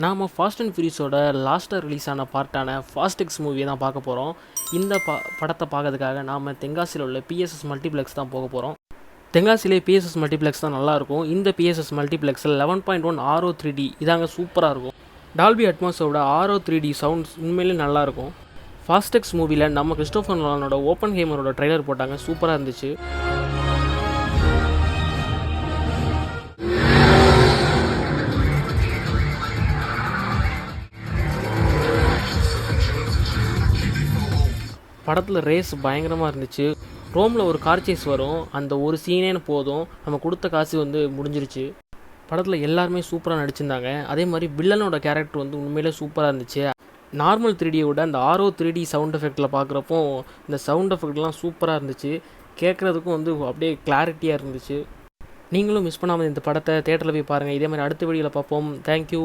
நாம் fast and ஃபியூரியஸோட லாஸ்ட்டாக release ஆன பார்ட்டான ஃபாஸ்ட் எக்ஸ் மூவியை தான் பார்க்க போகிறோம். இந்த படத்தை பார்க்கறதுக்காக நாம் தென்காசியில் உள்ள PSS மல்டிப்ளெக்ஸ் தான் போக போகிறோம். தென்காசியிலே PSS மல்டிப்ளெக்ஸ் தான் நல்லாயிருக்கும். இந்த PSS மல்டிப்ளெக்ஸில் 11.1 Auro 3D இதாங்க சூப்பராக இருக்கும். டால்பி அட்மாஸோட Auro 3D சவுண்ட்ஸ் உண்மையிலே நல்லாயிருக்கும். ஃபாஸ்ட் எக்ஸ் மூவியில் நம்ம கிறிஸ்டோஃபர் நோலனோட ஓப்பன்ஹைமரோட ட்ரெய்லர் போட்டாங்க, சூப்பராக இருந்துச்சு. படத்தில் ரேஸ் பயங்கரமாக இருந்துச்சு. ரோமில் ஒரு கார் சேஸ் வரும், அந்த ஒரு சீனேன்னு போதும், நம்ம கொடுத்த காசு முடிஞ்சிருச்சு. படத்தில் எல்லாருமே சூப்பராக நடிச்சிருந்தாங்க. அதே மாதிரி வில்லனோட கேரக்டர் உண்மையிலே சூப்பராக இருந்துச்சு. நார்மல் 3Dயை விட அந்த Auro 3D சவுண்ட் எஃபெக்டில் பார்க்குறப்போ இந்த சவுண்ட் எஃபெக்ட்லாம் சூப்பராக இருந்துச்சு. கேட்குறதுக்கும் அப்படியே கிளாரிட்டியாக இருந்துச்சு. நீங்களும் மிஸ் பண்ணாமல் இந்த படத்தை தேட்டரில் போய் பாருங்கள். இதே மாதிரி அடுத்த வீடியோவில் பார்ப்போம். தேங்க்யூ.